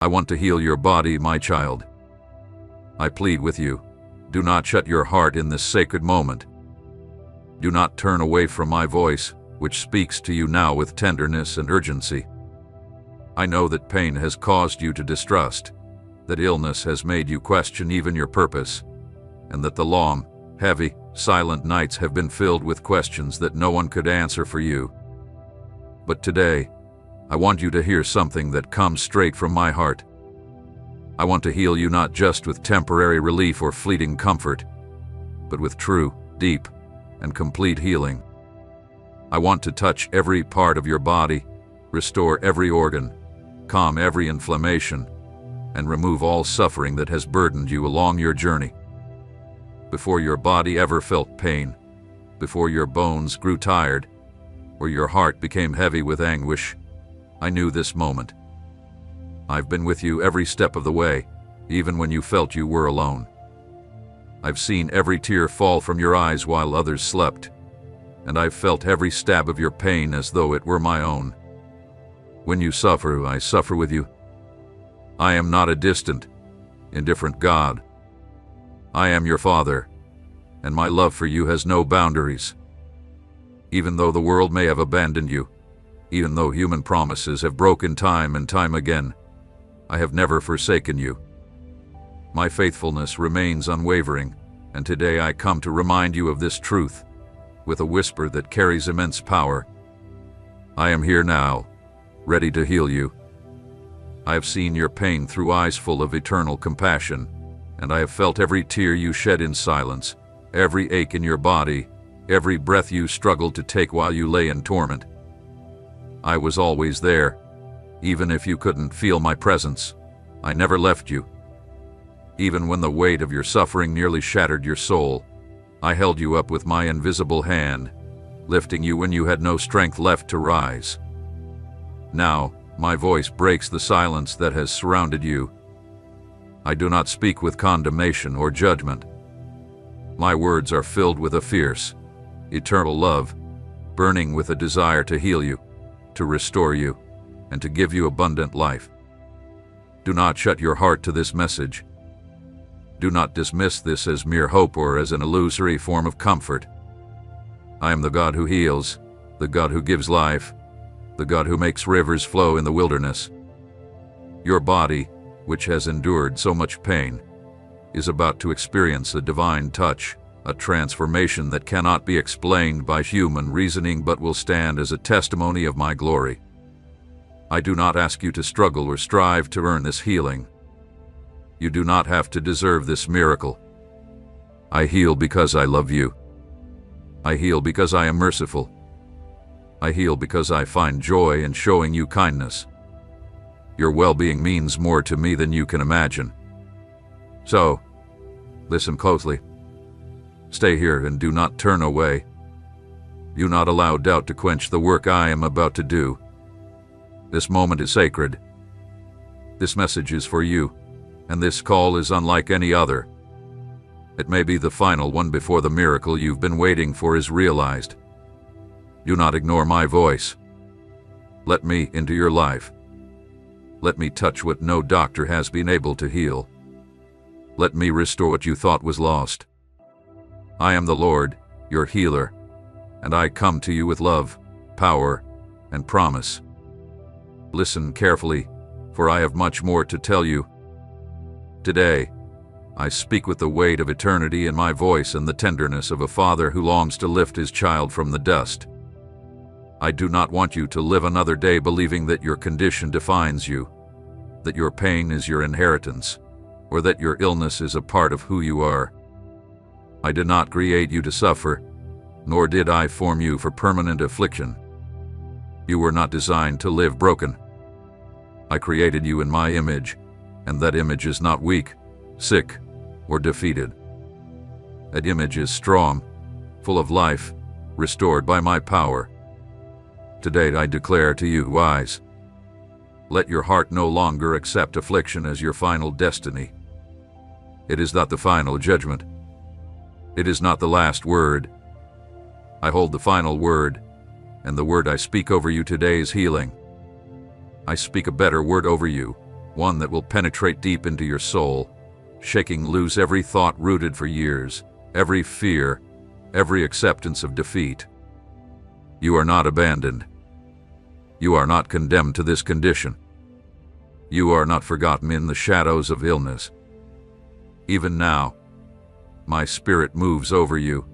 I want to heal your body, my child. I plead with you, do not shut your heart in this sacred moment. Do not turn away from my voice, which speaks to you now with tenderness and urgency. I know that pain has caused you to distrust, that illness has made you question even your purpose, and that the long, heavy, silent nights have been filled with questions that no one could answer for you. But today, I want you to hear something that comes straight from my heart. I want to heal you not just with temporary relief or fleeting comfort, but with true, deep, and complete healing. I want to touch every part of your body, restore every organ, calm every inflammation, and remove all suffering that has burdened you along your journey. Before your body ever felt pain, before your bones grew tired, or your heart became heavy with anguish, I knew this moment. I've been with you every step of the way, even when you felt you were alone. I've seen every tear fall from your eyes while others slept, and I've felt every stab of your pain as though it were my own. When you suffer, I suffer with you. I am not a distant, indifferent God. I am your Father, and my love for you has no boundaries. Even though the world may have abandoned you, even though human promises have broken time and time again, I have never forsaken you. My faithfulness remains unwavering, and today I come to remind you of this truth, with a whisper that carries immense power. I am here now, ready to heal you. I have seen your pain through eyes full of eternal compassion, and I have felt every tear you shed in silence, every ache in your body, every breath you struggled to take while you lay in torment. I was always there, even if you couldn't feel my presence. I never left you. Even when the weight of your suffering nearly shattered your soul, I held you up with my invisible hand, lifting you when you had no strength left to rise. Now, my voice breaks the silence that has surrounded you. I do not speak with condemnation or judgment. My words are filled with a fierce, eternal love, burning with a desire to heal you, to restore you, and to give you abundant life. Do not shut your heart to this message. Do not dismiss this as mere hope or as an illusory form of comfort. I am the God who heals, the God who gives life, the God who makes rivers flow in the wilderness. Your body, which has endured so much pain, is about to experience a divine touch, a transformation that cannot be explained by human reasoning but will stand as a testimony of my glory. I do not ask you to struggle or strive to earn this healing. You do not have to deserve this miracle. I heal because I love you. I heal because I am merciful. I heal because I find joy in showing you kindness. Your well-being means more to me than you can imagine. So, listen closely. Stay here and do not turn away. Do not allow doubt to quench the work I am about to do. This moment is sacred. This message is for you, and this call is unlike any other. It may be the final one before the miracle you've been waiting for is realized. Do not ignore my voice. Let me into your life. Let me touch what no doctor has been able to heal. Let me restore what you thought was lost. I am the Lord, your healer, and I come to you with love, power, and promise. Listen carefully, for I have much more to tell you. Today, I speak with the weight of eternity in my voice and the tenderness of a father who longs to lift his child from the dust. I do not want you to live another day believing that your condition defines you, that your pain is your inheritance, or that your illness is a part of who you are. I did not create you to suffer, nor did I form you for permanent affliction. You were not designed to live broken. I created you in my image, and that image is not weak, sick, or defeated. That image is strong, full of life, restored by my power. Today I declare to you, wise, let your heart no longer accept affliction as your final destiny. It is not the final judgment. It is not the last word. I hold the final word, and the word I speak over you today is healing. I speak a better word over you, one that will penetrate deep into your soul, shaking loose every thought rooted for years, every fear, every acceptance of defeat. You are not abandoned. You are not condemned to this condition. You are not forgotten in the shadows of illness. Even now, my spirit moves over you,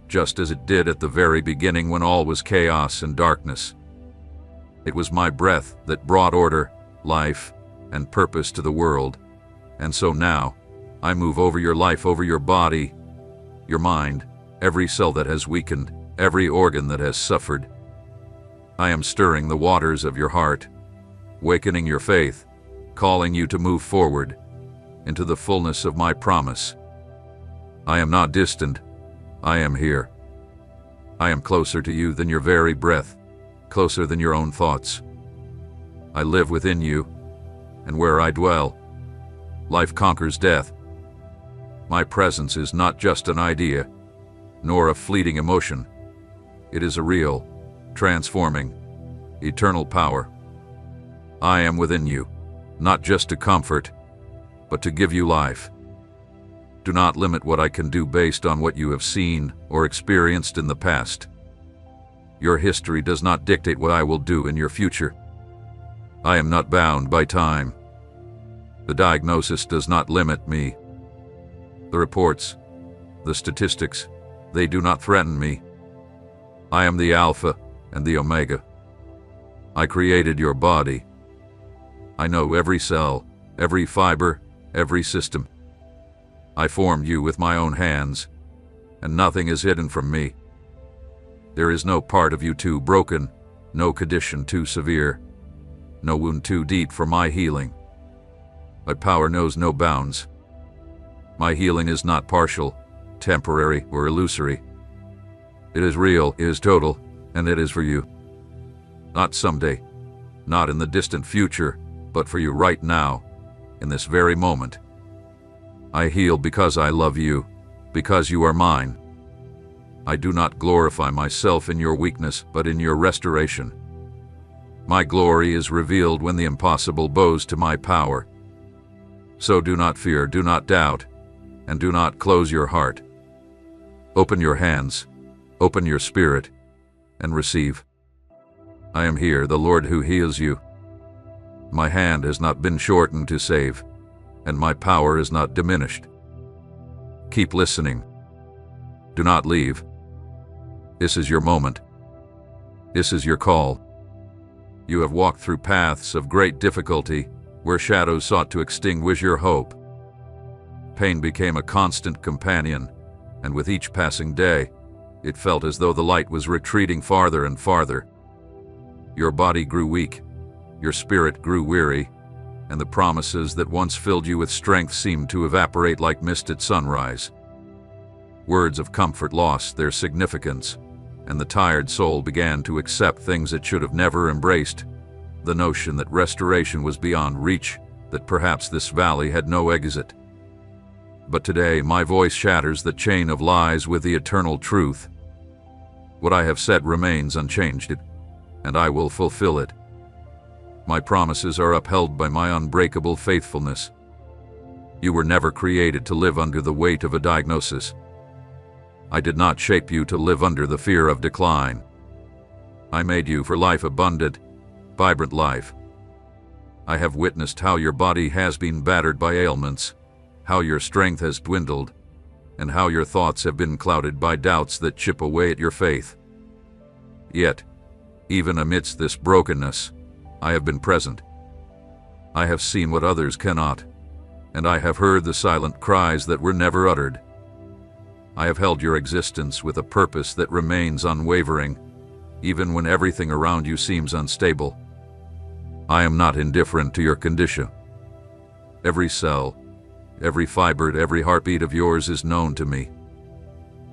just as it did at the very beginning when all was chaos and darkness. It was my breath that brought order, life, and purpose to the world, and so now, I move over your life, over your body, your mind, every cell that has weakened, every organ that has suffered. I am stirring the waters of your heart, wakening your faith, calling you to move forward into the fullness of my promise. I am not distant. I am here. I am closer to you than your very breath, closer than your own thoughts. I live within you, and where I dwell, life conquers death. My presence is not just an idea, nor a fleeting emotion. It is a real, transforming, eternal power. I am within you, not just to comfort, but to give you life. Do not limit what I can do based on what you have seen or experienced in the past. Your history does not dictate what I will do in your future. I am not bound by time. The diagnosis does not limit me. The reports, the statistics, they do not threaten me. I am the Alpha and the Omega. I created your body. I know every cell, every fiber, every system. I formed you with my own hands, and nothing is hidden from me. There is no part of you too broken, no condition too severe, no wound too deep for my healing. My power knows no bounds. My healing is not partial, temporary, or illusory. It is real, it is total, and it is for you. Not someday, not in the distant future, but for you right now, in this very moment. I heal because I love you, because you are mine. I do not glorify myself in your weakness, but in your restoration. My glory is revealed when the impossible bows to my power. So do not fear, do not doubt, and do not close your heart. Open your hands, open your spirit, and receive. I am here, the Lord who heals you. My hand has not been shortened to save, and my power is not diminished. Keep listening. Do not leave. This is your moment. This is your call. You have walked through paths of great difficulty, where shadows sought to extinguish your hope. Pain became a constant companion, and with each passing day, it felt as though the light was retreating farther and farther. Your body grew weak, your spirit grew weary, and the promises that once filled you with strength seemed to evaporate like mist at sunrise. Words of comfort lost their significance, and the tired soul began to accept things it should have never embraced, the notion that restoration was beyond reach, that perhaps this valley had no exit. But today my voice shatters the chain of lies with the eternal truth. What I have said remains unchanged, and I will fulfill it. My promises are upheld by my unbreakable faithfulness. You were never created to live under the weight of a diagnosis. I did not shape you to live under the fear of decline. I made you for life abundant, vibrant life. I have witnessed how your body has been battered by ailments, how your strength has dwindled, and how your thoughts have been clouded by doubts that chip away at your faith. Yet, even amidst this brokenness, I have been present. I have seen what others cannot, and I have heard the silent cries that were never uttered. I have held your existence with a purpose that remains unwavering, even when everything around you seems unstable. I am not indifferent to your condition. Every cell, every fiber, every heartbeat of yours is known to me.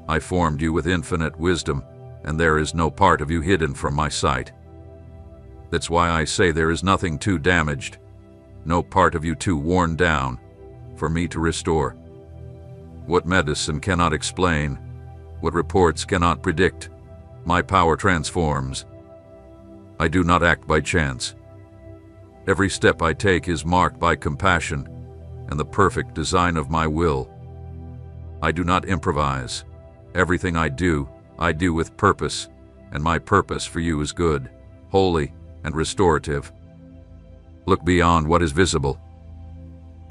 I formed you with infinite wisdom, and there is no part of you hidden from my sight. That's why I say there is nothing too damaged, no part of you too worn down, for me to restore. What medicine cannot explain, what reports cannot predict, my power transforms. I do not act by chance. Every step I take is marked by compassion and the perfect design of my will. I do not improvise. Everything I do with purpose, and my purpose for you is good, holy, and restorative. Look beyond what is visible.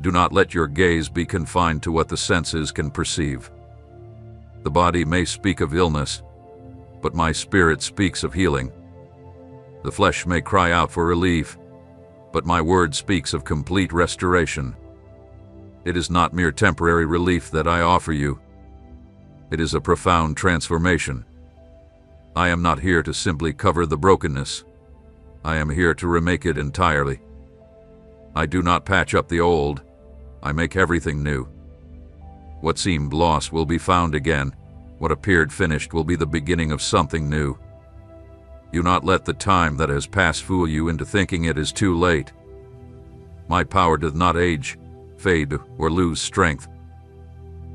Do not let your gaze be confined to what the senses can perceive. The body may speak of illness, but my spirit speaks of healing. The flesh may cry out for relief, but my word speaks of complete restoration. It is not mere temporary relief that I offer you. It is a profound transformation. I am not here to simply cover the brokenness. I am here to remake it entirely. I do not patch up the old. I make everything new. What seemed lost will be found again. What appeared finished will be the beginning of something new. Do not let the time that has passed fool you into thinking it is too late. My power does not age, fade, or lose strength.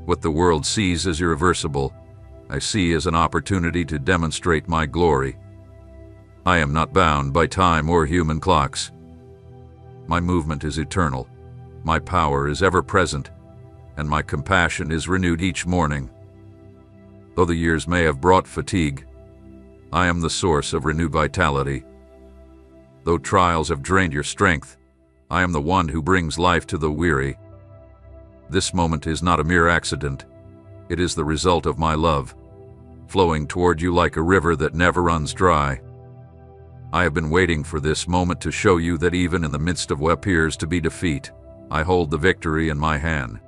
What the world sees as irreversible, I see as an opportunity to demonstrate my glory. I am not bound by time or human clocks. My movement is eternal, my power is ever present, and my compassion is renewed each morning. Though the years may have brought fatigue, I am the source of renewed vitality. Though trials have drained your strength, I am the one who brings life to the weary. This moment is not a mere accident. It is the result of my love, flowing toward you like a river that never runs dry. I have been waiting for this moment to show you that even in the midst of what appears to be defeat, I hold the victory in my hand.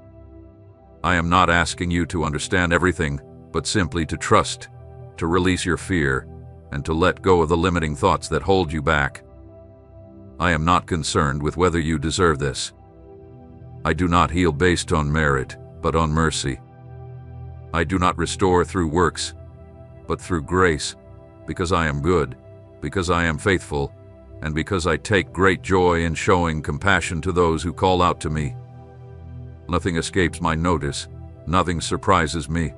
I am not asking you to understand everything, but simply to trust, to release your fear, and to let go of the limiting thoughts that hold you back. I am not concerned with whether you deserve this. I do not heal based on merit, but on mercy. I do not restore through works, but through grace, because I am good, because I am faithful, and because I take great joy in showing compassion to those who call out to me. Nothing escapes my notice, nothing surprises me.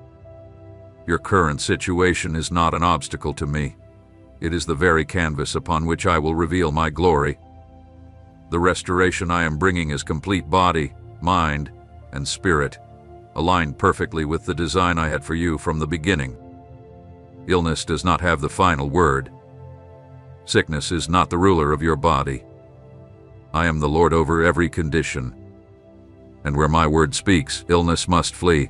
Your current situation is not an obstacle to me. It is the very canvas upon which I will reveal my glory. The restoration I am bringing is complete body, mind, and spirit, aligned perfectly with the design I had for you from the beginning. Illness does not have the final word. Sickness is not the ruler of your body. I am the Lord over every condition. And where my word speaks, illness must flee.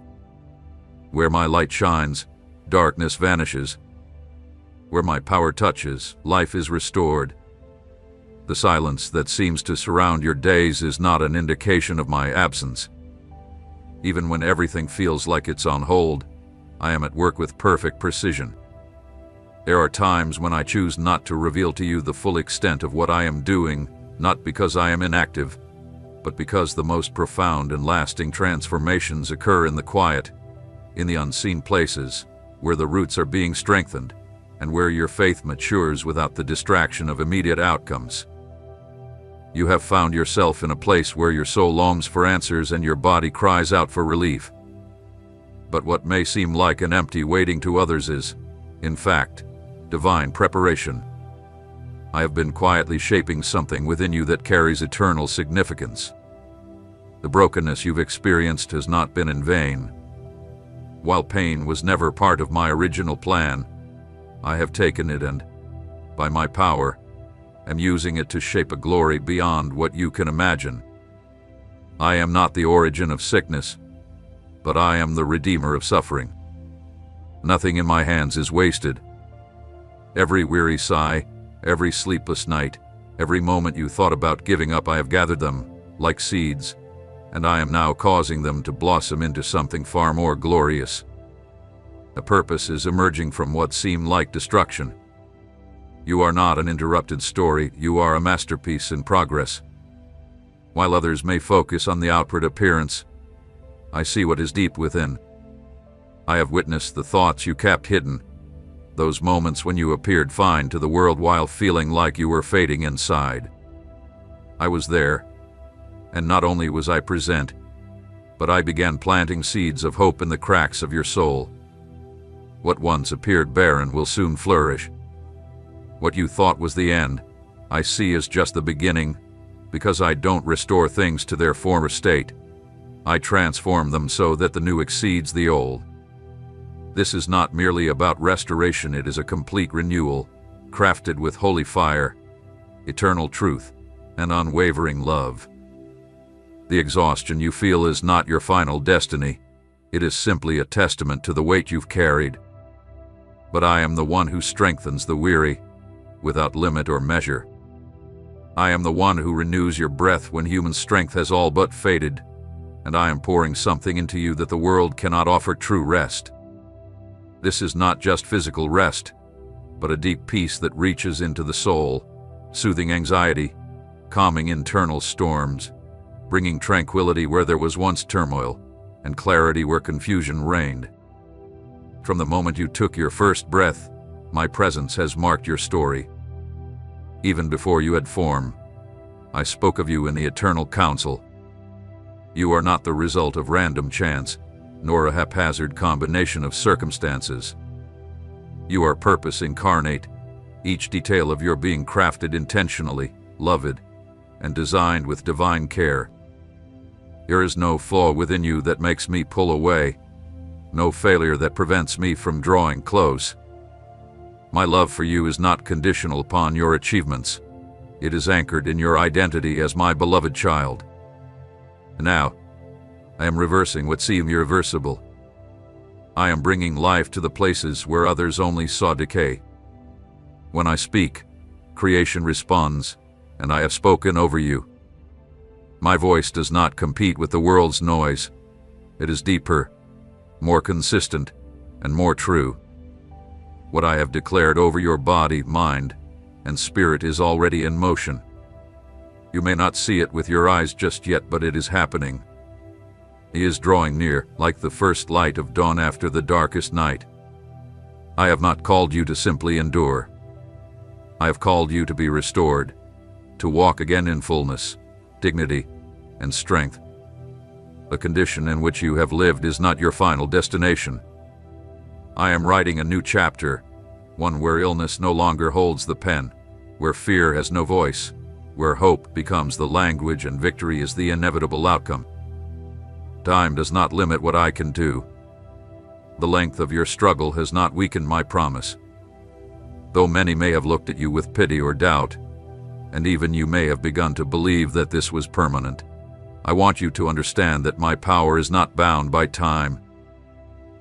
Where my light shines, darkness vanishes. Where my power touches, life is restored. The silence that seems to surround your days is not an indication of my absence. Even when everything feels like it's on hold, I am at work with perfect precision. There are times when I choose not to reveal to you the full extent of what I am doing, not because I am inactive, but because the most profound and lasting transformations occur in the quiet, in the unseen places, where the roots are being strengthened, and where your faith matures without the distraction of immediate outcomes. You have found yourself in a place where your soul longs for answers and your body cries out for relief. But what may seem like an empty waiting to others is, in fact, divine preparation. I have been quietly shaping something within you that carries eternal significance. The brokenness you've experienced has not been in vain. While pain was never part of my original plan, I have taken it and, by my power, am using it to shape a glory beyond what you can imagine. I am not the origin of sickness, but I am the redeemer of suffering. Nothing in my hands is wasted. Every weary sigh, every sleepless night, every moment you thought about giving up, I have gathered them, like seeds, and I am now causing them to blossom into something far more glorious. A purpose is emerging from what seemed like destruction. You are not an interrupted story, you are a masterpiece in progress. While others may focus on the outward appearance, I see what is deep within. I have witnessed the thoughts you kept hidden, those moments when you appeared fine to the world while feeling like you were fading inside. I was there, and not only was I present, but I began planting seeds of hope in the cracks of your soul. What once appeared barren will soon flourish. What you thought was the end, I see as just the beginning, because I don't restore things to their former state. I transform them so that the new exceeds the old. This is not merely about restoration, it is a complete renewal, crafted with holy fire, eternal truth, and unwavering love. The exhaustion you feel is not your final destiny. It is simply a testament to the weight you've carried. But I am the one who strengthens the weary, without limit or measure. I am the one who renews your breath when human strength has all but faded, and I am pouring something into you that the world cannot offer: true rest. This is not just physical rest, but a deep peace that reaches into the soul, soothing anxiety, calming internal storms, bringing tranquility where there was once turmoil, and clarity where confusion reigned. From the moment you took your first breath, my presence has marked your story. Even before you had form, I spoke of you in the eternal counsel. You are not the result of random chance, nor a haphazard combination of circumstances. You are purpose incarnate, each detail of your being crafted intentionally, loved, and designed with divine care. There is no flaw within you that makes me pull away, no failure that prevents me from drawing close. My love for you is not conditional upon your achievements. It is anchored in your identity as my beloved child. Now, I am reversing what seemed irreversible. I am bringing life to the places where others only saw decay. When I speak, creation responds, and I have spoken over you. My voice does not compete with the world's noise. It is deeper, more consistent, and more true. What I have declared over your body, mind, and spirit is already in motion. You may not see it with your eyes just yet, but it is happening. He is drawing near, like the first light of dawn after the darkest night. I have not called you to simply endure. I have called you to be restored, to walk again in fullness, dignity, and strength. The condition in which you have lived is not your final destination. I am writing a new chapter, one where illness no longer holds the pen, where fear has no voice, where hope becomes the language and victory is the inevitable outcome. Time does not limit what I can do. The length of your struggle has not weakened my promise. Though many may have looked at you with pity or doubt, and even you may have begun to believe that this was permanent, I want you to understand that my power is not bound by time.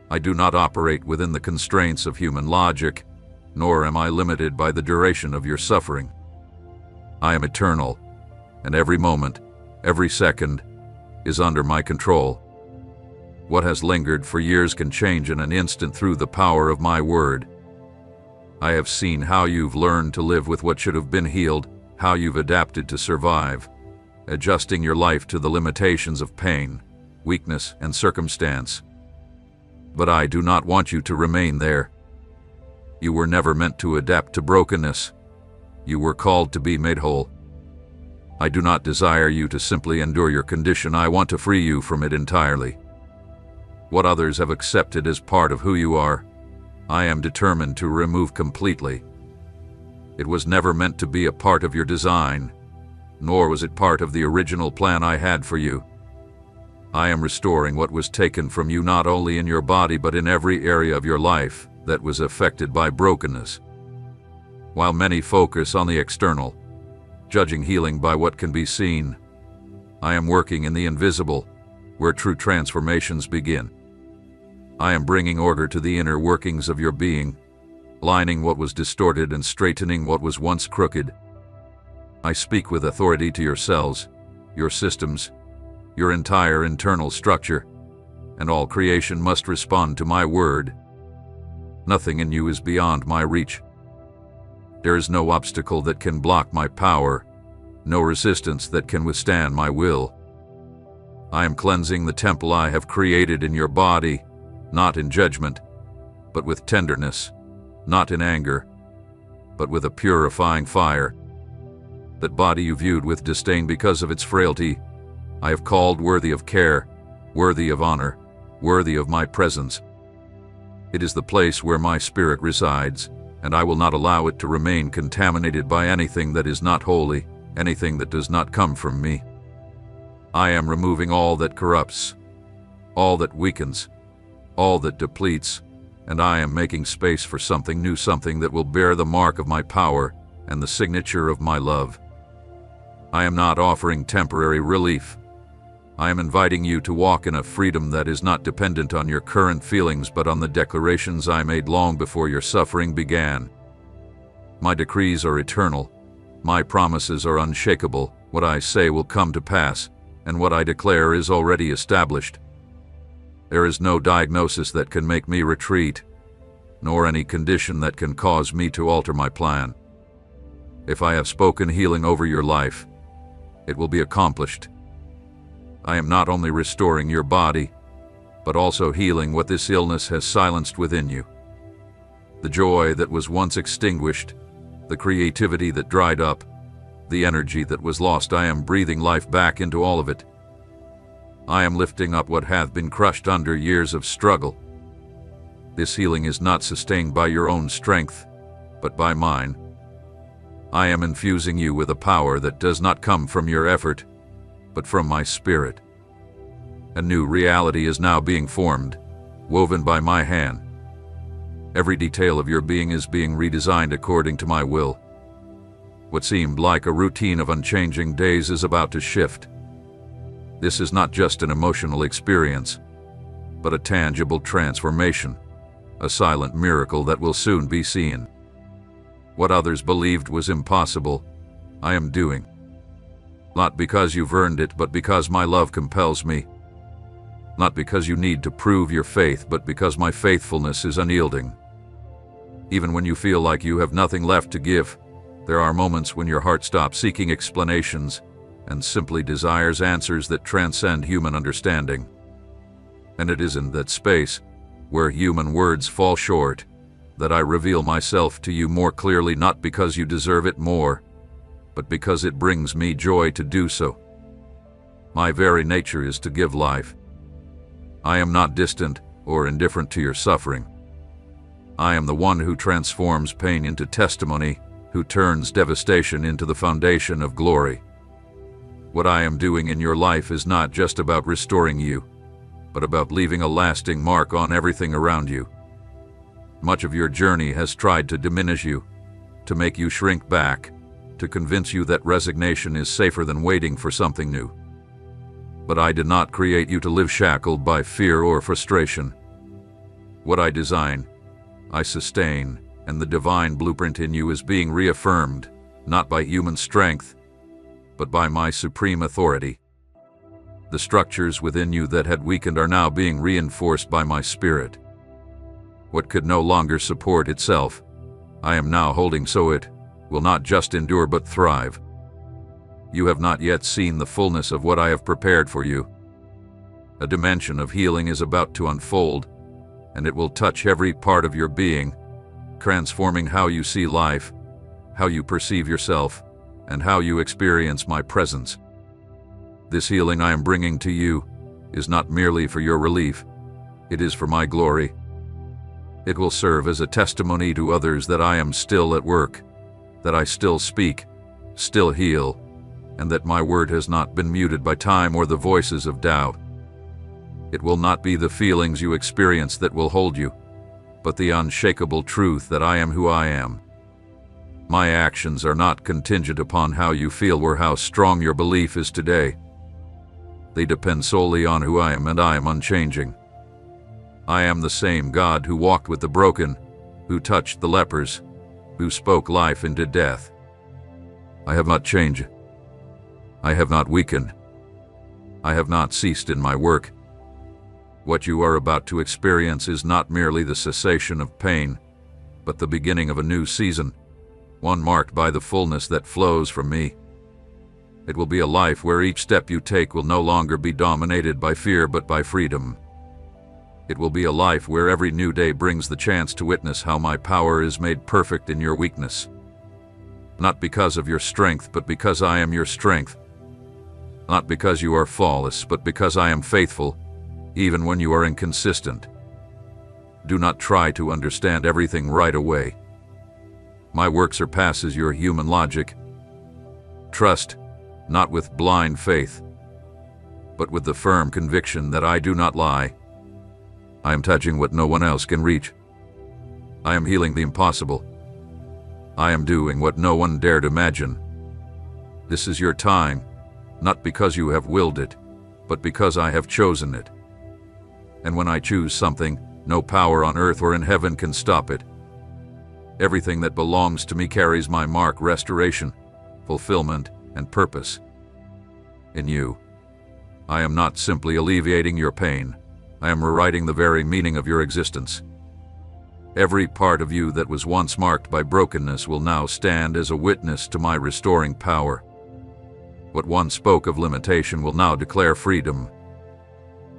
I do not operate within the constraints of human logic, nor am I limited by the duration of your suffering. I am eternal, and every moment, every second, is under my control. What has lingered for years can change in an instant through the power of my word. I have seen how you've learned to live with what should have been healed, how you've adapted to survive, adjusting your life to the limitations of pain, weakness, and circumstance. But I do not want you to remain there. You were never meant to adapt to brokenness. You were called to be made whole. I do not desire you to simply endure your condition. I want to free you from it entirely. What others have accepted as part of who you are, I am determined to remove completely. It was never meant to be a part of your design, nor was it part of the original plan I had for you. I am restoring what was taken from you not only in your body but in every area of your life that was affected by brokenness. While many focus on the external, judging healing by what can be seen, I am working in the invisible, where true transformations begin. I am bringing order to the inner workings of your being, aligning what was distorted and straightening what was once crooked. I speak with authority to your cells, your systems, your entire internal structure, and all creation must respond to my word. Nothing in you is beyond my reach. There is no obstacle that can block my power, no resistance that can withstand my will. I am cleansing the temple I have created in your body, not in judgment, but with tenderness, not in anger, but with a purifying fire. That body you viewed with disdain because of its frailty, I have called worthy of care, worthy of honor, worthy of my presence. It is the place where my spirit resides, and I will not allow it to remain contaminated by anything that is not holy, anything that does not come from me. I am removing all that corrupts, all that weakens, all that depletes, and I am making space for something new, something that will bear the mark of my power and the signature of my love. I am not offering temporary relief. I am inviting you to walk in a freedom that is not dependent on your current feelings but on the declarations I made long before your suffering began. My decrees are eternal. My promises are unshakable. What I say will come to pass, and what I declare is already established. There is no diagnosis that can make me retreat, nor any condition that can cause me to alter my plan. If I have spoken healing over your life, it will be accomplished. I am not only restoring your body, but also healing what this illness has silenced within you. The joy that was once extinguished, the creativity that dried up, the energy that was lost, I am breathing life back into all of it. I am lifting up what hath been crushed under years of struggle. This healing is not sustained by your own strength, but by mine. I am infusing you with a power that does not come from your effort, but from my spirit. A new reality is now being formed, woven by my hand. Every detail of your being is being redesigned according to my will. What seemed like a routine of unchanging days is about to shift. This is not just an emotional experience, but a tangible transformation, a silent miracle that will soon be seen. What others believed was impossible, I am doing. Not because you've earned it, but because my love compels me. Not because you need to prove your faith, but because my faithfulness is unyielding. Even when you feel like you have nothing left to give, there are moments when your heart stops seeking explanations and simply desires answers that transcend human understanding. And it is in that space, where human words fall short, that I reveal myself to you more clearly, not because you deserve it more, but because it brings me joy to do so. My very nature is to give life. I am not distant or indifferent to your suffering. I am the one who transforms pain into testimony, who turns devastation into the foundation of glory. What I am doing in your life is not just about restoring you, but about leaving a lasting mark on everything around you. Much of your journey has tried to diminish you, to make you shrink back, to convince you that resignation is safer than waiting for something new. But I did not create you to live shackled by fear or frustration. What I design, I sustain, and the divine blueprint in you is being reaffirmed, not by human strength, but by my supreme authority. The structures within you that had weakened are now being reinforced by my spirit. What could no longer support itself, I am now holding so it will not just endure but thrive. You have not yet seen the fullness of what I have prepared for you. A dimension of healing is about to unfold, and it will touch every part of your being, transforming how you see life, how you perceive yourself, and how you experience my presence. This healing I am bringing to you is not merely for your relief, it is for my glory. It will serve as a testimony to others that I am still at work, that I still speak, still heal, and that my word has not been muted by time or the voices of doubt. It will not be the feelings you experience that will hold you, but the unshakable truth that I am who I am. My actions are not contingent upon how you feel or how strong your belief is today. They depend solely on who I am, and I am unchanging. I am the same God who walked with the broken, who touched the lepers, who spoke life into death. I have not changed. I have not weakened. I have not ceased in my work. What you are about to experience is not merely the cessation of pain, but the beginning of a new season, one marked by the fullness that flows from me. It will be a life where each step you take will no longer be dominated by fear but by freedom. It will be a life where every new day brings the chance to witness how my power is made perfect in your weakness. Not because of your strength, but because I am your strength. Not because you are flawless, but because I am faithful, even when you are inconsistent. Do not try to understand everything right away. My work surpasses your human logic. trust, not with blind faith, but with the firm conviction that I do not lie. I am touching what no one else can reach. I am healing the impossible. I am doing what no one dared imagine. This is your time, not because you have willed it, but because I have chosen it. And when I choose something, no power on earth or in heaven can stop it. Everything that belongs to me carries my mark: restoration, fulfillment, and purpose. In you, I am not simply alleviating your pain. I am rewriting the very meaning of your existence. Every part of you that was once marked by brokenness will now stand as a witness to my restoring power. What once spoke of limitation will now declare freedom.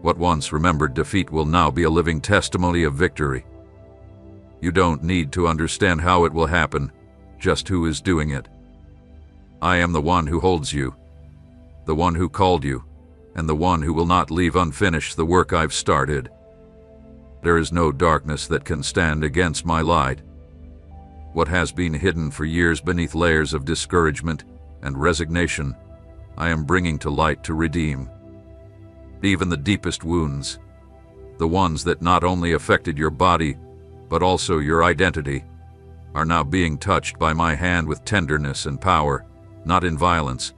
What once remembered defeat will now be a living testimony of victory. You don't need to understand how it will happen, just who is doing it. I am the one who holds you, the one who called you, and the one who will not leave unfinished the work I've started. There is no darkness that can stand against my light. What has been hidden for years beneath layers of discouragement and resignation, I am bringing to light to redeem. Even the deepest wounds, the ones that not only affected your body, but also your identity, are now being touched by my hand with tenderness and power, not in violence,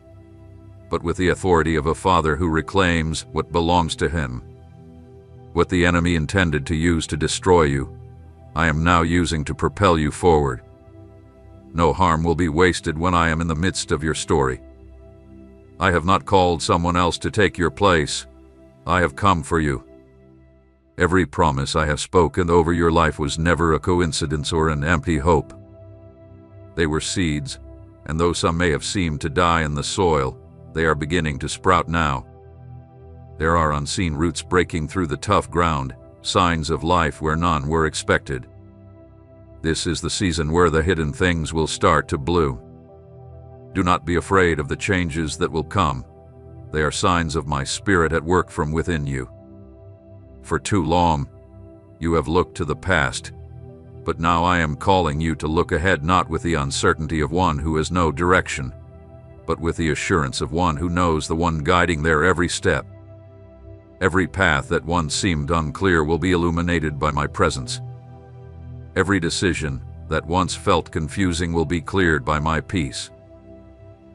but with the authority of a father who reclaims what belongs to him. What the enemy intended to use to destroy you, I am now using to propel you forward. No harm will be wasted when I am in the midst of your story. I have not called someone else to take your place. I have come for you. Every promise I have spoken over your life was never a coincidence or an empty hope. They were seeds, and though some may have seemed to die in the soil, they are beginning to sprout now. There are unseen roots breaking through the tough ground, signs of life where none were expected. This is the season where the hidden things will start to bloom. Do not be afraid of the changes that will come. They are signs of my spirit at work from within you. For too long, you have looked to the past, but now I am calling you to look ahead, not with the uncertainty of one who has no direction, but with the assurance of one who knows, the one guiding their every step. Every path that once seemed unclear will be illuminated by my presence. Every decision that once felt confusing will be cleared by my peace.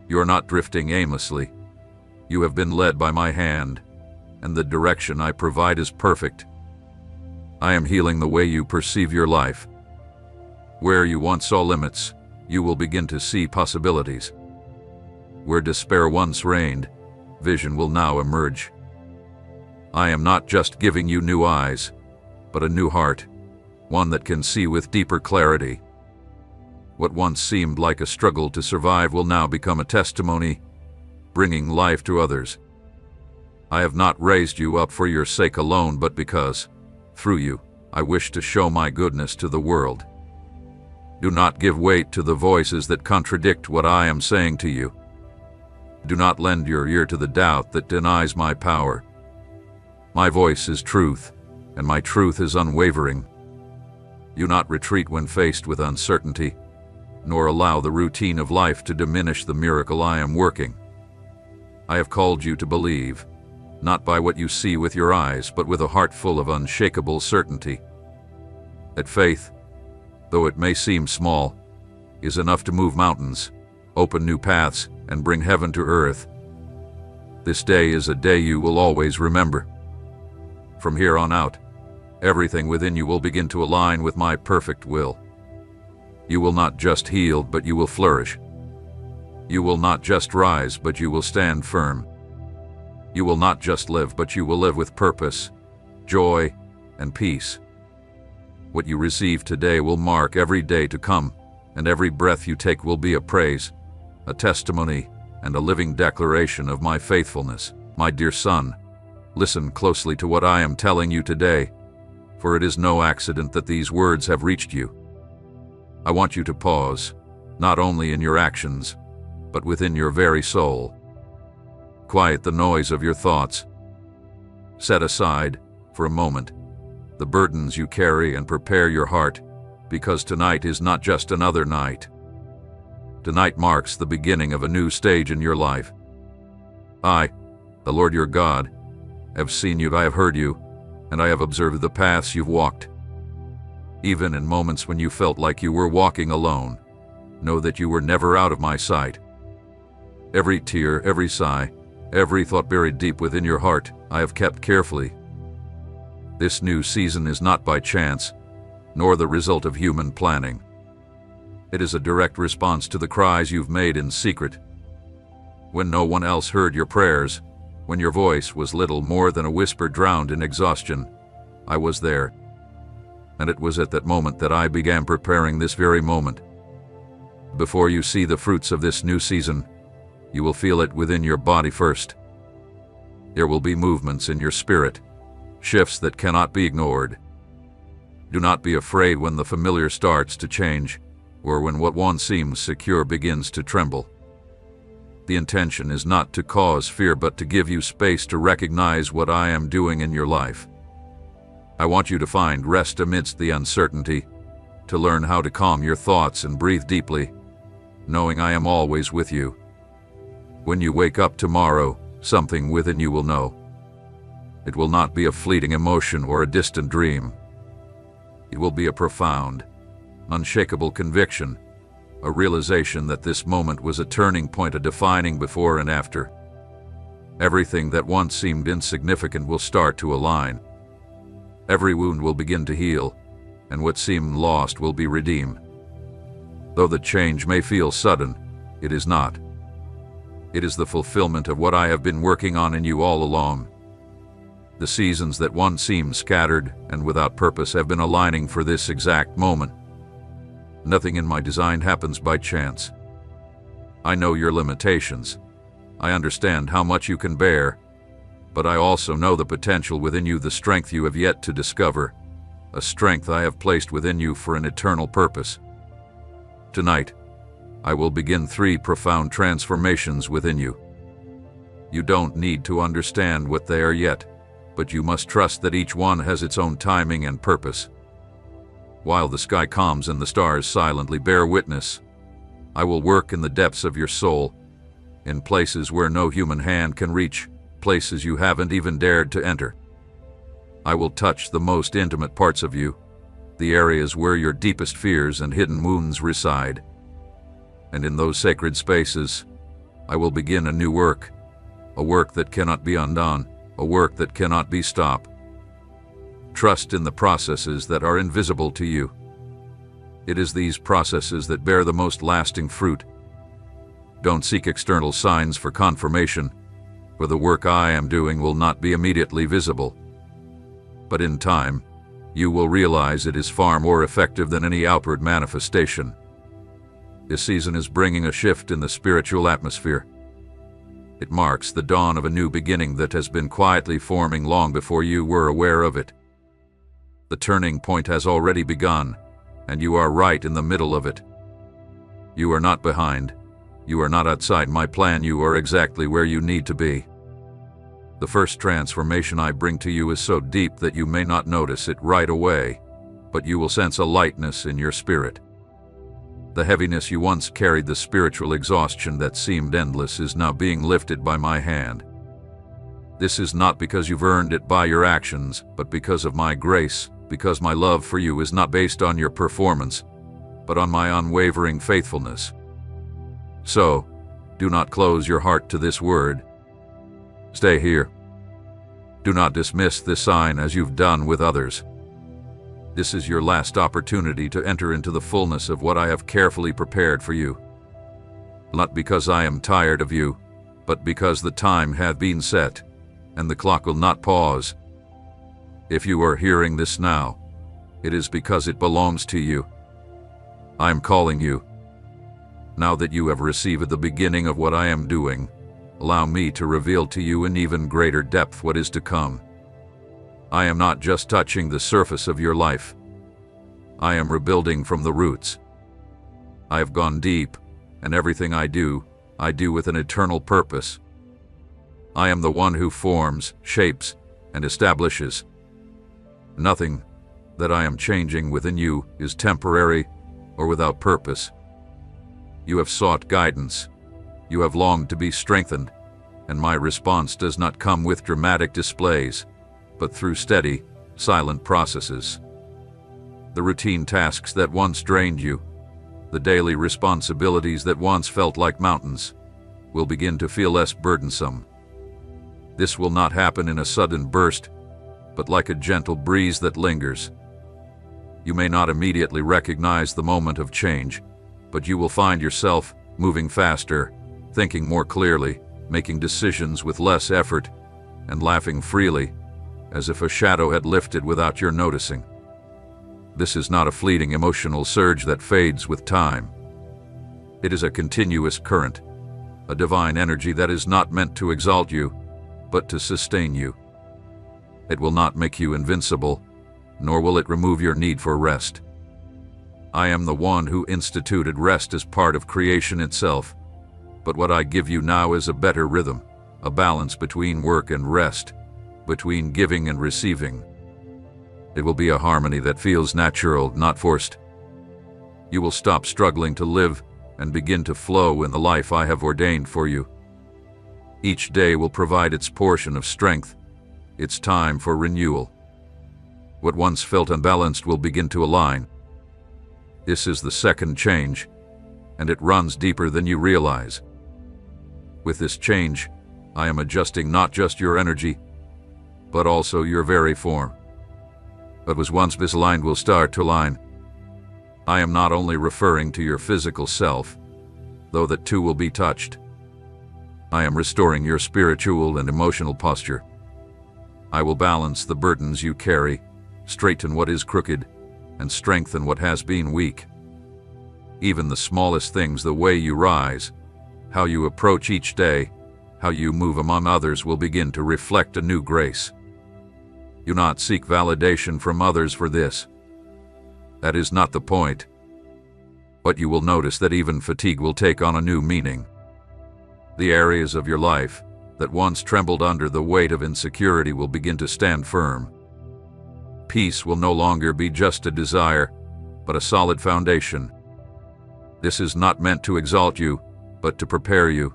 You are not drifting aimlessly. You have been led by my hand, and the direction I provide is perfect. I am healing the way you perceive your life. Where you once saw limits, you will begin to see possibilities. Where despair once reigned, vision will now emerge. I am not just giving you new eyes, but a new heart, one that can see with deeper clarity. What once seemed like a struggle to survive will now become a testimony, bringing life to others. I have not raised you up for your sake alone, but because, through you, I wish to show my goodness to the world. Do not give weight to the voices that contradict what I am saying to you. Do not lend your ear to the doubt that denies my power. My voice is truth, and my truth is unwavering. Do not retreat when faced with uncertainty, nor allow the routine of life to diminish the miracle I am working. I have called you to believe, not by what you see with your eyes, but with a heart full of unshakable certainty. That faith, though it may seem small, is enough to move mountains, open new paths, and bring heaven to earth. This day is a day you will always remember. From here on out, everything within you will begin to align with my perfect will. You will not just heal, but you will flourish. You will not just rise, but you will stand firm. You will not just live, but you will live with purpose, joy, and peace. What you receive today will mark every day to come, and every breath you take will be a praise, a testimony, and a living declaration of my faithfulness. My dear son, listen closely to what I am telling you today, for it is no accident that these words have reached you. I want you to pause, not only in your actions, but within your very soul. Quiet the noise of your thoughts. Set aside, for a moment, the burdens you carry and prepare your heart, because tonight is not just another night. Tonight marks the beginning of a new stage in your life. I, the Lord your God, have seen you, I have heard you, and I have observed the paths you've walked. Even in moments when you felt like you were walking alone, know that you were never out of my sight. Every tear, every sigh, every thought buried deep within your heart, I have kept carefully. This new season is not by chance, nor the result of human planning. It is a direct response to the cries you've made in secret. When no one else heard your prayers, when your voice was little more than a whisper drowned in exhaustion, I was there. And it was at that moment that I began preparing this very moment. Before you see the fruits of this new season, you will feel it within your body first. There will be movements in your spirit, shifts that cannot be ignored. Do not be afraid when the familiar starts to change, or when what once seems secure begins to tremble. The intention is not to cause fear, but to give you space to recognize what I am doing in your life. I want you to find rest amidst the uncertainty, to learn how to calm your thoughts and breathe deeply, knowing I am always with you. When you wake up tomorrow, something within you will know. It will not be a fleeting emotion or a distant dream. It will be a profound, unshakable conviction, a realization that this moment was a turning point, a defining before and after. Everything that once seemed insignificant will start to align. Every wound will begin to heal, and what seemed lost will be redeemed. Though the change may feel sudden, it is not. It is the fulfillment of what I have been working on in you all along. The seasons that once seemed scattered and without purpose have been aligning for this exact moment. Nothing in my design happens by chance. I know your limitations. I understand how much you can bear, but I also know the potential within you, the strength you have yet to discover, a strength I have placed within you for an eternal purpose. Tonight, I will begin 3 profound transformations within you. You don't need to understand what they are yet, but you must trust that each one has its own timing and purpose. While the sky calms and the stars silently bear witness, I will work in the depths of your soul, in places where no human hand can reach, places you haven't even dared to enter. I will touch the most intimate parts of you, the areas where your deepest fears and hidden wounds reside. And in those sacred spaces, I will begin a new work, a work that cannot be undone, a work that cannot be stopped. Trust in the processes that are invisible to you. It is these processes that bear the most lasting fruit. Don't seek external signs for confirmation, for the work I am doing will not be immediately visible. But in time, you will realize it is far more effective than any outward manifestation. This season is bringing a shift in the spiritual atmosphere. It marks the dawn of a new beginning that has been quietly forming long before you were aware of it. The turning point has already begun, and you are right in the middle of it. You are not behind. You are not outside my plan. You are exactly where you need to be. The first transformation I bring to you is so deep that you may not notice it right away, but you will sense a lightness in your spirit. The heaviness you once carried, the spiritual exhaustion that seemed endless, is now being lifted by my hand. This is not because you've earned it by your actions, but because of my grace, because my love for you is not based on your performance, but on my unwavering faithfulness. So, do not close your heart to this word. Stay here. Do not dismiss this sign as you've done with others. This is your last opportunity to enter into the fullness of what I have carefully prepared for you. Not because I am tired of you, but because the time hath been set, and the clock will not pause. If you are hearing this now, it is because it belongs to you. I am calling you. Now that you have received the beginning of what I am doing, allow me to reveal to you in even greater depth what is to come. I am not just touching the surface of your life. I am rebuilding from the roots. I have gone deep, and everything I do with an eternal purpose. I am the one who forms, shapes, and establishes. Nothing that I am changing within you is temporary or without purpose. You have sought guidance. You have longed to be strengthened, and my response does not come with dramatic displays, but through steady, silent processes. The routine tasks that once drained you, the daily responsibilities that once felt like mountains, will begin to feel less burdensome. This will not happen in a sudden burst, but like a gentle breeze that lingers. You may not immediately recognize the moment of change, but you will find yourself moving faster, thinking more clearly, making decisions with less effort, and laughing freely, as if a shadow had lifted without your noticing. This is not a fleeting emotional surge that fades with time. It is a continuous current, a divine energy that is not meant to exalt you, but to sustain you. It will not make you invincible, nor will it remove your need for rest. I am the one who instituted rest as part of creation itself, but what I give you now is a better rhythm, a balance between work and rest, between giving and receiving. It will be a harmony that feels natural, not forced. You will stop struggling to live and begin to flow in the life I have ordained for you. Each day will provide its portion of strength. It's time for renewal. What once felt unbalanced will begin to align. This is the second change, and it runs deeper than you realize. With this change, I am adjusting not just your energy, but also your very form. What was once misaligned will start to align. I am not only referring to your physical self, though that too will be touched. I am restoring your spiritual and emotional posture. I will balance the burdens you carry, straighten what is crooked, and strengthen what has been weak. Even the smallest things, the way you rise, how you approach each day, how you move among others, will begin to reflect a new grace. Do not seek validation from others for this. That is not the point. But you will notice that even fatigue will take on a new meaning. The areas of your life that once trembled under the weight of insecurity will begin to stand firm. Peace will no longer be just a desire, but a solid foundation. This is not meant to exalt you, but to prepare you.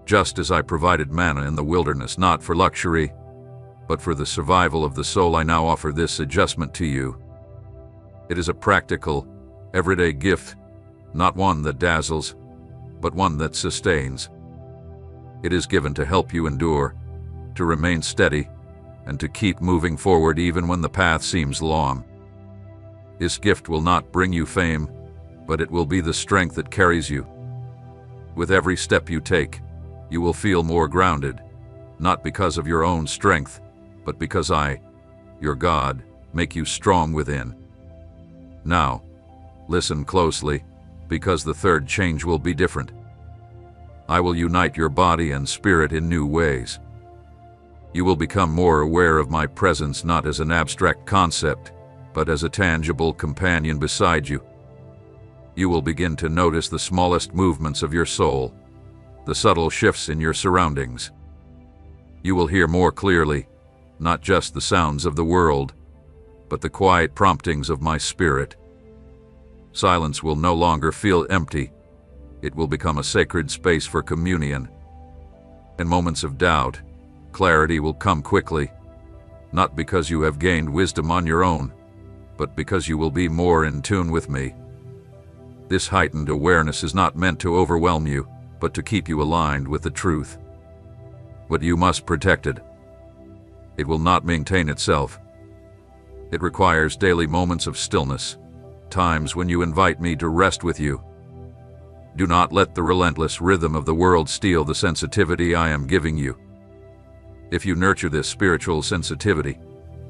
Just as I provided manna in the wilderness, not for luxury, but for the survival of the soul, I now offer this adjustment to you. It is a practical, everyday gift, not one that dazzles, but one that sustains. It is given to help you endure, to remain steady, and to keep moving forward even when the path seems long. This gift will not bring you fame, but it will be the strength that carries you. With every step you take, you will feel more grounded, not because of your own strength, but because I, your God, make you strong within. Now, listen closely, because the third change will be different. I will unite your body and spirit in new ways. You will become more aware of my presence not as an abstract concept, but as a tangible companion beside you. You will begin to notice the smallest movements of your soul, the subtle shifts in your surroundings. You will hear more clearly, not just the sounds of the world, but the quiet promptings of my spirit. Silence will no longer feel empty. It will become a sacred space for communion. In moments of doubt, clarity will come quickly, not because you have gained wisdom on your own, but because you will be more in tune with me. This heightened awareness is not meant to overwhelm you, but to keep you aligned with the truth. But you must protect it. It will not maintain itself. It requires daily moments of stillness, times when you invite me to rest with you. Do not let the relentless rhythm of the world steal the sensitivity I am giving you. If you nurture this spiritual sensitivity,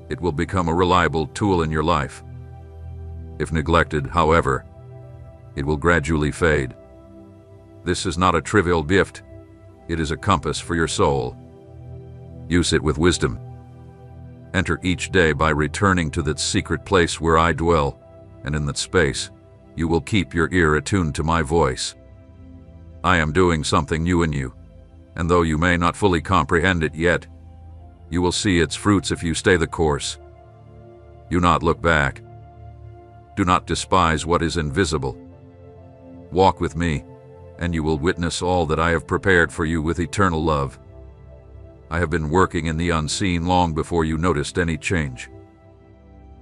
it will become a reliable tool in your life. If neglected, however, it will gradually fade. This is not a trivial gift. It is a compass for your soul. Use it with wisdom. Enter each day by returning to that secret place where I dwell, and in that space, you will keep your ear attuned to my voice. I am doing something new in you, and though you may not fully comprehend it yet, you will see its fruits if you stay the course. Do not look back. Do not despise what is invisible. Walk with me, and you will witness all that I have prepared for you with eternal love. I have been working in the unseen long before you noticed any change.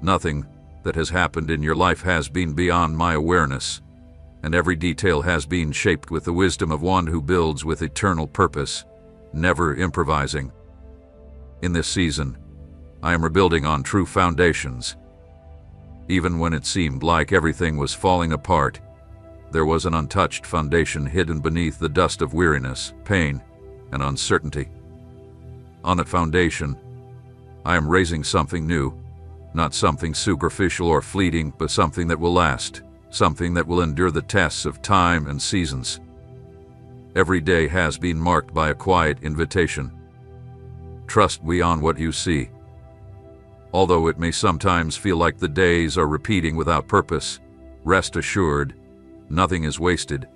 Nothing that has happened in your life has been beyond my awareness, and every detail has been shaped with the wisdom of one who builds with eternal purpose, never improvising. In this season, I am rebuilding on true foundations. Even when it seemed like everything was falling apart, there was an untouched foundation hidden beneath the dust of weariness, pain, and uncertainty. On that foundation, I am raising something new, not something superficial or fleeting, but something that will last, something that will endure the tests of time and seasons. Every day has been marked by a quiet invitation. Trust beyond what you see. Although it may sometimes feel like the days are repeating without purpose, rest assured, nothing is wasted.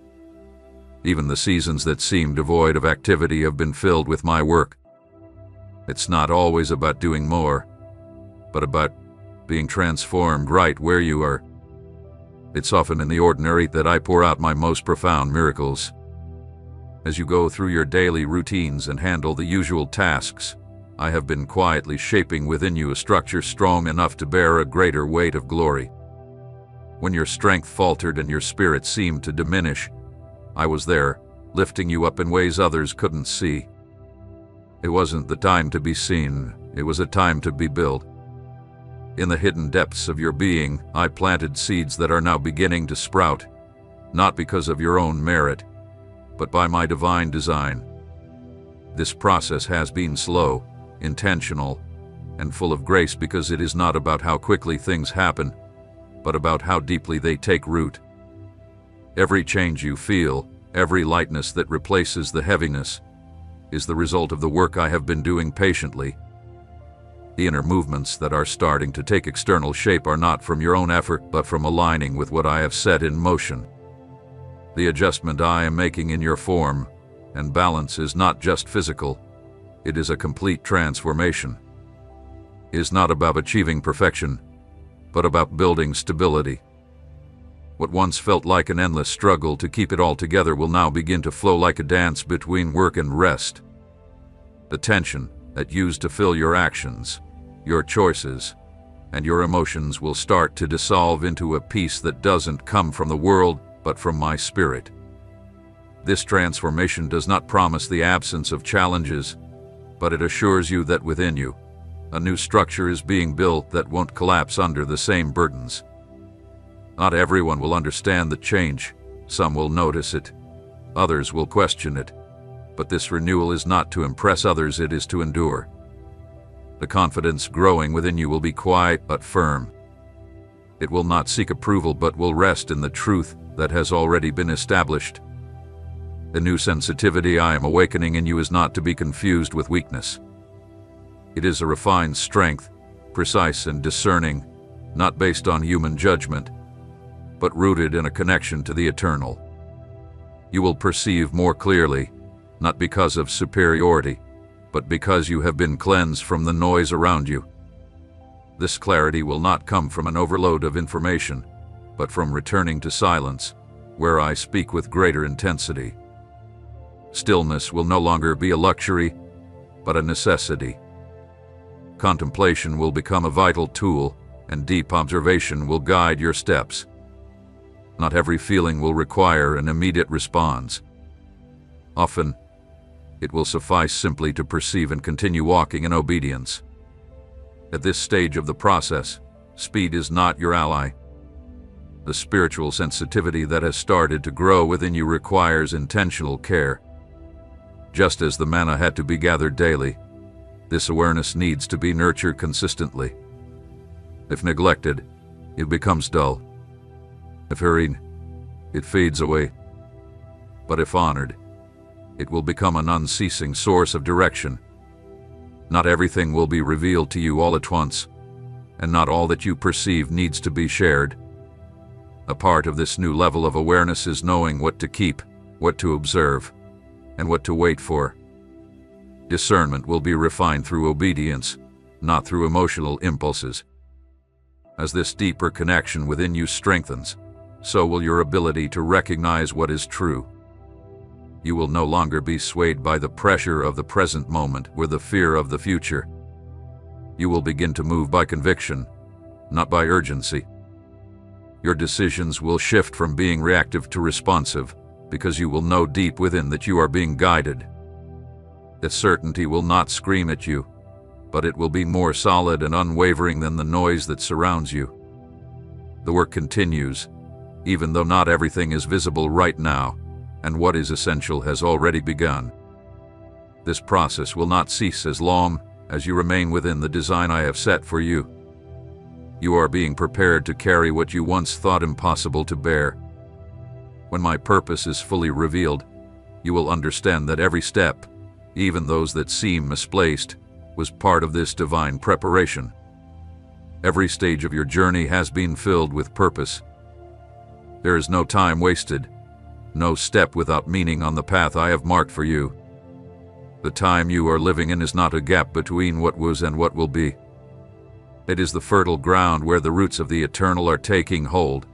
Even the seasons that seem devoid of activity have been filled with my work. It's not always about doing more, but about being transformed right where you are. It's often in the ordinary that I pour out my most profound miracles. As you go through your daily routines and handle the usual tasks, I have been quietly shaping within you a structure strong enough to bear a greater weight of glory. When your strength faltered and your spirit seemed to diminish, I was there, lifting you up in ways others couldn't see. It wasn't the time to be seen, it was a time to be built. In the hidden depths of your being, I planted seeds that are now beginning to sprout, not because of your own merit, but by my divine design. This process has been slow, intentional, and full of grace because it is not about how quickly things happen, but about how deeply they take root. Every change you feel, every lightness that replaces the heaviness, is the result of the work I have been doing patiently. The inner movements that are starting to take external shape are not from your own effort, but from aligning with what I have set in motion. The adjustment I am making in your form and balance is not just physical, it is a complete transformation. It is not about achieving perfection, but about building stability. What once felt like an endless struggle to keep it all together will now begin to flow like a dance between work and rest. The tension that used to fill your actions, your choices, and your emotions will start to dissolve into a peace that doesn't come from the world, but from my spirit. This transformation does not promise the absence of challenges, but it assures you that within you, a new structure is being built that won't collapse under the same burdens. Not everyone will understand the change. Some will notice it. Others will question it. But this renewal is not to impress others, it is to endure. The confidence growing within you will be quiet but firm. It will not seek approval but will rest in the truth that has already been established. The new sensitivity I am awakening in you is not to be confused with weakness. It is a refined strength, precise and discerning, not based on human judgment, but rooted in a connection to the eternal. You will perceive more clearly, not because of superiority, but because you have been cleansed from the noise around you. This clarity will not come from an overload of information, but from returning to silence, where I speak with greater intensity. Stillness will no longer be a luxury, but a necessity. Contemplation will become a vital tool, and deep observation will guide your steps. Not every feeling will require an immediate response. Often, it will suffice simply to perceive and continue walking in obedience. At this stage of the process, speed is not your ally. The spiritual sensitivity that has started to grow within you requires intentional care. Just as the manna had to be gathered daily, this awareness needs to be nurtured consistently. If neglected, it becomes dull. If hurried, it fades away. But if honored, it will become an unceasing source of direction. Not everything will be revealed to you all at once, and not all that you perceive needs to be shared. A part of this new level of awareness is knowing what to keep, what to observe, and what to wait for. Discernment will be refined through obedience, not through emotional impulses. As this deeper connection within you strengthens, so will your ability to recognize what is true. You will no longer be swayed by the pressure of the present moment or the fear of the future. You will begin to move by conviction, not by urgency. Your decisions will shift from being reactive to responsive, because you will know deep within that you are being guided. The certainty will not scream at you, but it will be more solid and unwavering than the noise that surrounds you. The work continues, even though not everything is visible right now, and what is essential has already begun. This process will not cease as long as you remain within the design I have set for you. You are being prepared to carry what you once thought impossible to bear. When my purpose is fully revealed, you will understand that every step, even those that seem misplaced, was part of this divine preparation. Every stage of your journey has been filled with purpose. There is no time wasted, no step without meaning on the path I have marked for you. The time you are living in is not a gap between what was and what will be. It is the fertile ground where the roots of the eternal are taking hold.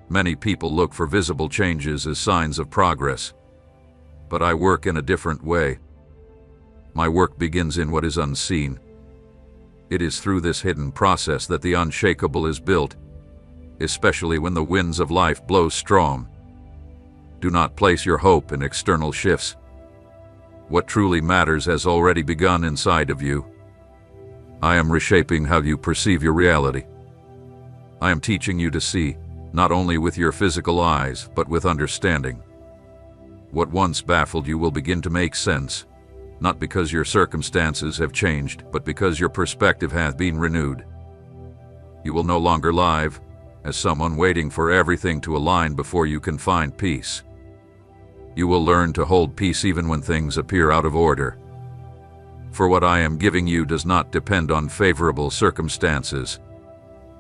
Many people look for visible changes as signs of progress, but I work in a different way. My work begins in what is unseen. It is through this hidden process that the unshakable is built, especially when the winds of life blow strong. Do not place your hope in external shifts. What truly matters has already begun inside of you. I am reshaping how you perceive your reality. I am teaching you to see, not only with your physical eyes, but with understanding. What once baffled you will begin to make sense, not because your circumstances have changed, but because your perspective hath been renewed. You will no longer live as someone waiting for everything to align before you can find peace. You will learn to hold peace even when things appear out of order. For what I am giving you does not depend on favorable circumstances,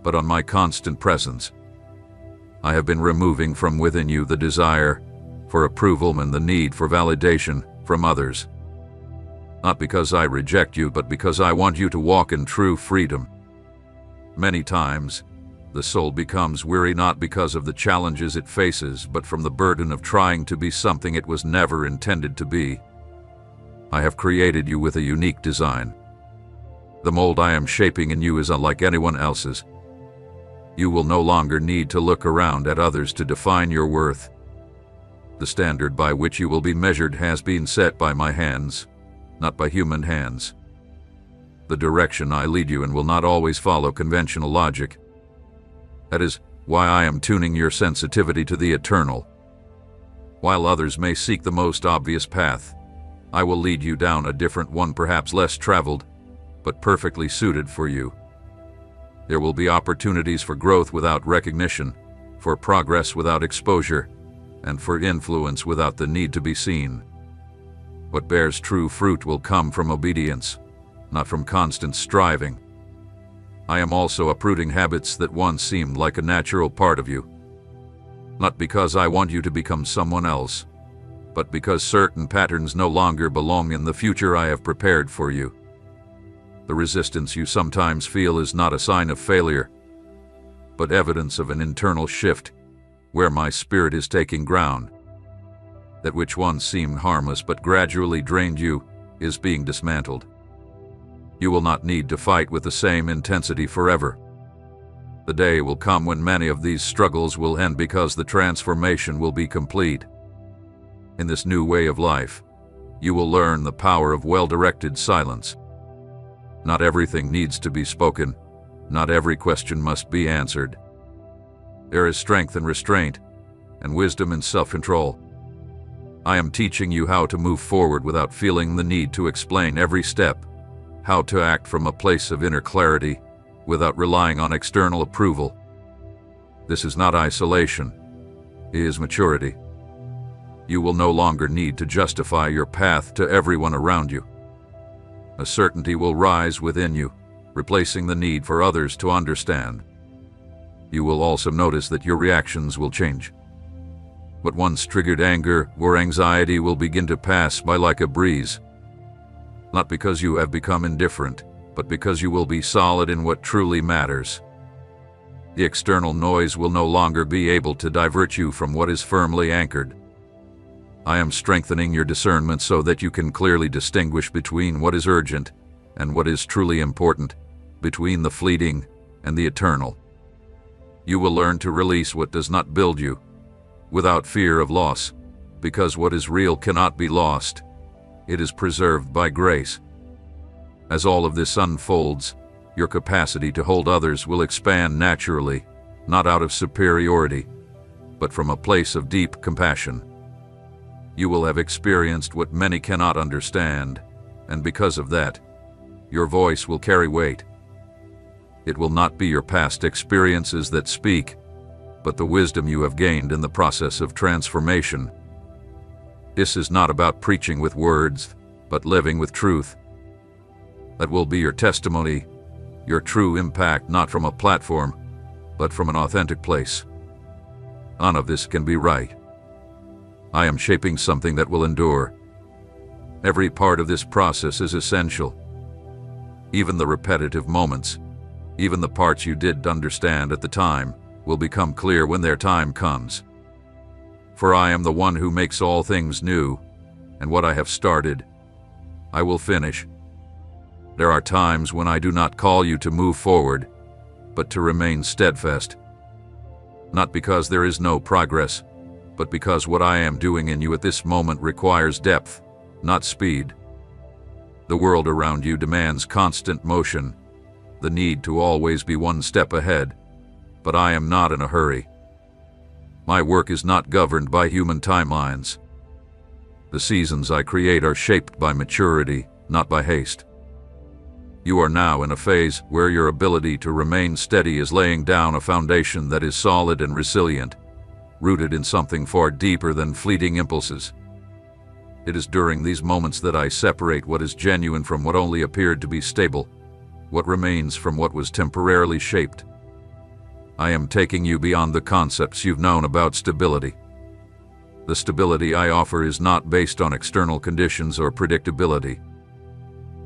but on my constant presence. I have been removing from within you the desire for approval and the need for validation from others. Not because I reject you, but because I want you to walk in true freedom. Many times, the soul becomes weary not because of the challenges it faces, but from the burden of trying to be something it was never intended to be. I have created you with a unique design. The mold I am shaping in you is unlike anyone else's. You will no longer need to look around at others to define your worth. The standard by which you will be measured has been set by my hands, not by human hands. The direction I lead you in will not always follow conventional logic. That is why I am tuning your sensitivity to the eternal. While others may seek the most obvious path, I will lead you down a different one, perhaps less traveled, but perfectly suited for you. There will be opportunities for growth without recognition, for progress without exposure, and for influence without the need to be seen. What bears true fruit will come from obedience, not from constant striving. I am also uprooting habits that once seemed like a natural part of you. Not because I want you to become someone else, but because certain patterns no longer belong in the future I have prepared for you. The resistance you sometimes feel is not a sign of failure, but evidence of an internal shift where my spirit is taking ground. That which once seemed harmless but gradually drained you is being dismantled. You will not need to fight with the same intensity forever. The day will come when many of these struggles will end because the transformation will be complete. In this new way of life, you will learn the power of well-directed silence. Not everything needs to be spoken. Not every question must be answered. There is strength in restraint, and wisdom in self-control. I am teaching you how to move forward without feeling the need to explain every step, how to act from a place of inner clarity without relying on external approval. This is not isolation, it is maturity. You will no longer need to justify your path to everyone around you. A certainty will rise within you, replacing the need for others to understand. You will also notice that your reactions will change. What once triggered anger or anxiety will begin to pass by like a breeze. Not because you have become indifferent, but because you will be solid in what truly matters. The external noise will no longer be able to divert you from what is firmly anchored. I am strengthening your discernment so that you can clearly distinguish between what is urgent and what is truly important, between the fleeting and the eternal. You will learn to release what does not build you, without fear of loss, because what is real cannot be lost. It is preserved by grace. As all of this unfolds, your capacity to hold others will expand naturally, not out of superiority, but from a place of deep compassion. You will have experienced what many cannot understand, and because of that, your voice will carry weight. It will not be your past experiences that speak, but the wisdom you have gained in the process of transformation. This is not about preaching with words, but living with truth. That will be your testimony, your true impact, not from a platform, but from an authentic place. None of this can be right. I am shaping something that will endure. Every part of this process is essential. Even the repetitive moments, even the parts you didn't understand at the time, will become clear when their time comes. For I am the one who makes all things new, and what I have started, I will finish. There are times when I do not call you to move forward, but to remain steadfast. Not because there is no progress, but because what I am doing in you at this moment requires depth, not speed. The world around you demands constant motion, the need to always be one step ahead, but I am not in a hurry. My work is not governed by human timelines. The seasons I create are shaped by maturity, not by haste. You are now in a phase where your ability to remain steady is laying down a foundation that is solid and resilient, rooted in something far deeper than fleeting impulses. It is during these moments that I separate what is genuine from what only appeared to be stable, what remains from what was temporarily shaped. I am taking you beyond the concepts you've known about stability. The stability I offer is not based on external conditions or predictability.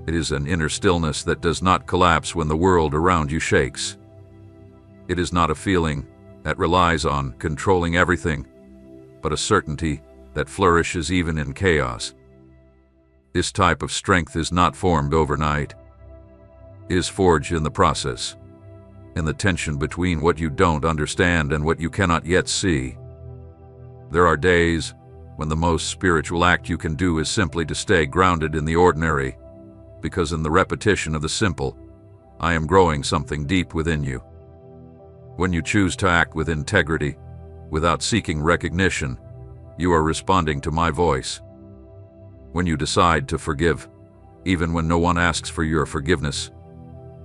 It is an inner stillness that does not collapse when the world around you shakes. It is not a feeling that relies on controlling everything, but a certainty that flourishes even in chaos. This type of strength is not formed overnight. It is forged in the process, in the tension between what you don't understand and what you cannot yet see. There are days when the most spiritual act you can do is simply to stay grounded in the ordinary, because in the repetition of the simple, I am growing something deep within you. When you choose to act with integrity, without seeking recognition, you are responding to my voice. When you decide to forgive, even when no one asks for your forgiveness,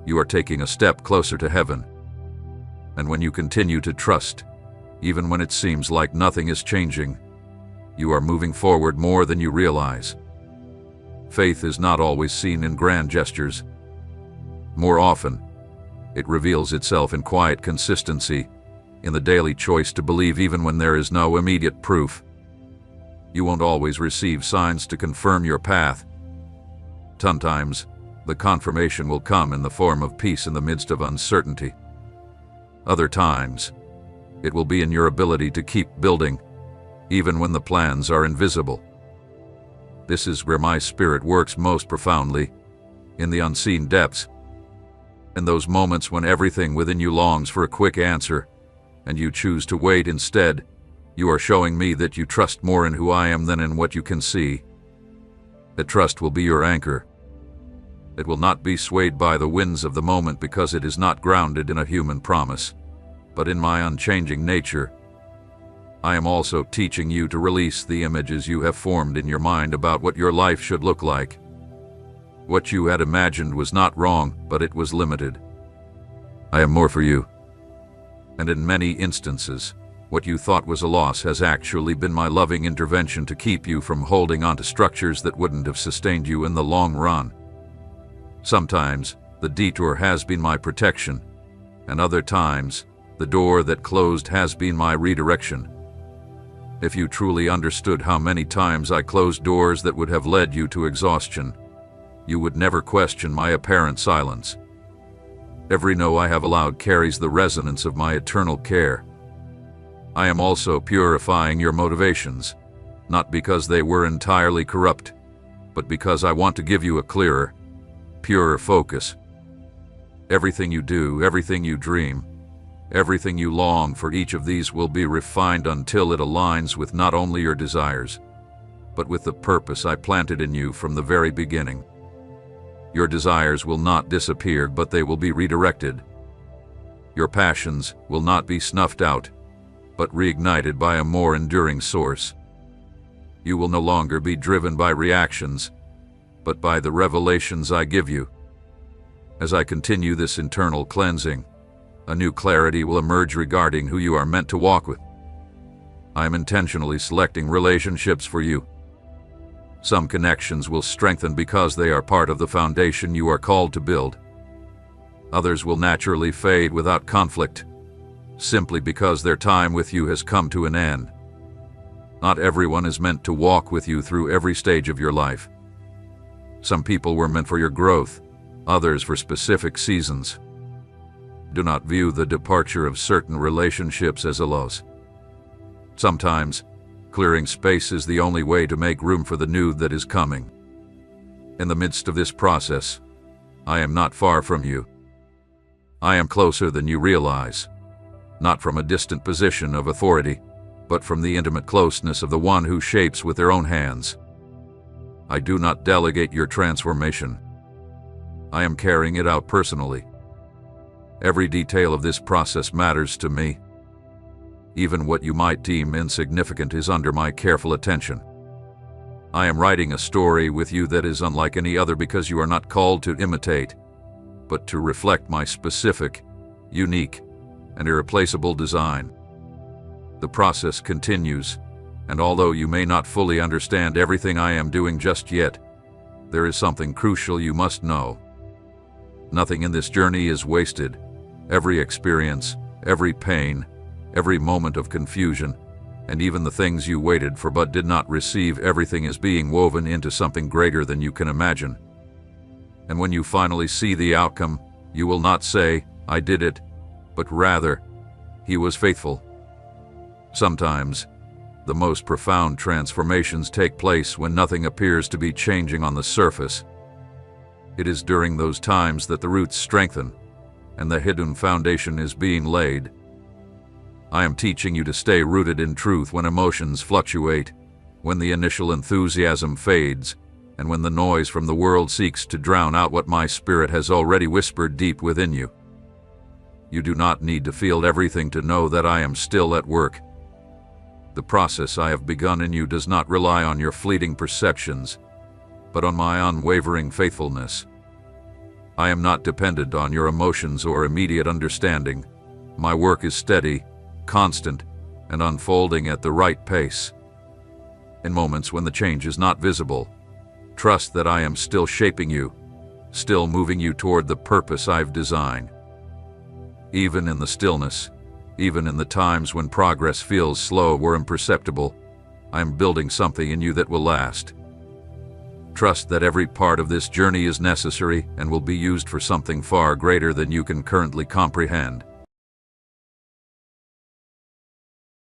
you are taking a step closer to heaven. And when you continue to trust, even when it seems like nothing is changing, you are moving forward more than you realize. Faith is not always seen in grand gestures. More often, it reveals itself in quiet consistency, in the daily choice to believe even when there is no immediate proof. You won't always receive signs to confirm your path. Sometimes, the confirmation will come in the form of peace in the midst of uncertainty. Other times, it will be in your ability to keep building, even when the plans are invisible. This is where my spirit works most profoundly, in the unseen depths. In those moments when everything within you longs for a quick answer, and you choose to wait instead, you are showing me that you trust more in who I am than in what you can see. That trust will be your anchor. It will not be swayed by the winds of the moment because it is not grounded in a human promise, but in my unchanging nature. I am also teaching you to release the images you have formed in your mind about what your life should look like. What you had imagined was not wrong, but it was limited. I am more for you. And in many instances, what you thought was a loss has actually been my loving intervention to keep you from holding on to structures that wouldn't have sustained you in the long run. Sometimes, the detour has been my protection, and other times, the door that closed has been my redirection. If you truly understood how many times I closed doors that would have led you to exhaustion, you would never question my apparent silence. Every no I have allowed carries the resonance of my eternal care. I am also purifying your motivations, not because they were entirely corrupt, but because I want to give you a clearer, purer focus. Everything you do, everything you dream, everything you long for, each of these will be refined until it aligns with not only your desires, but with the purpose I planted in you from the very beginning. Your desires will not disappear, but they will be redirected. Your passions will not be snuffed out, but reignited by a more enduring source. You will no longer be driven by reactions, but by the revelations I give you. As I continue this internal cleansing, a new clarity will emerge regarding who you are meant to walk with. I am intentionally selecting relationships for you. Some connections will strengthen because they are part of the foundation you are called to build. Others will naturally fade without conflict, simply because their time with you has come to an end. Not everyone is meant to walk with you through every stage of your life. Some people were meant for your growth, others for specific seasons. Do not view the departure of certain relationships as a loss. Sometimes, clearing space is the only way to make room for the new that is coming. In the midst of this process, I am not far from you. I am closer than you realize, not from a distant position of authority, but from the intimate closeness of the one who shapes with their own hands. I do not delegate your transformation. I am carrying it out personally. Every detail of this process matters to me. Even what you might deem insignificant is under my careful attention. I am writing a story with you that is unlike any other because you are not called to imitate, but to reflect my specific, unique, and irreplaceable design. The process continues, and although you may not fully understand everything I am doing just yet, there is something crucial you must know. Nothing in this journey is wasted. Every experience, every pain, every moment of confusion, and even the things you waited for but did not receive, everything is being woven into something greater than you can imagine. And when you finally see the outcome, you will not say, "I did it," but rather, "He was faithful." Sometimes, the most profound transformations take place when nothing appears to be changing on the surface. It is during those times that the roots strengthen, and the hidden foundation is being laid. I am teaching you to stay rooted in truth when emotions fluctuate, when the initial enthusiasm fades, and when the noise from the world seeks to drown out what my spirit has already whispered deep within you. You do not need to feel everything to know that I am still at work. The process I have begun in you does not rely on your fleeting perceptions, but on my unwavering faithfulness. I am not dependent on your emotions or immediate understanding. My work is steady, constant, and unfolding at the right pace. In moments when the change is not visible, trust that I am still shaping you, still moving you toward the purpose I've designed. Even in the stillness, even in the times when progress feels slow or imperceptible, I am building something in you that will last. Trust that every part of this journey is necessary and will be used for something far greater than you can currently comprehend.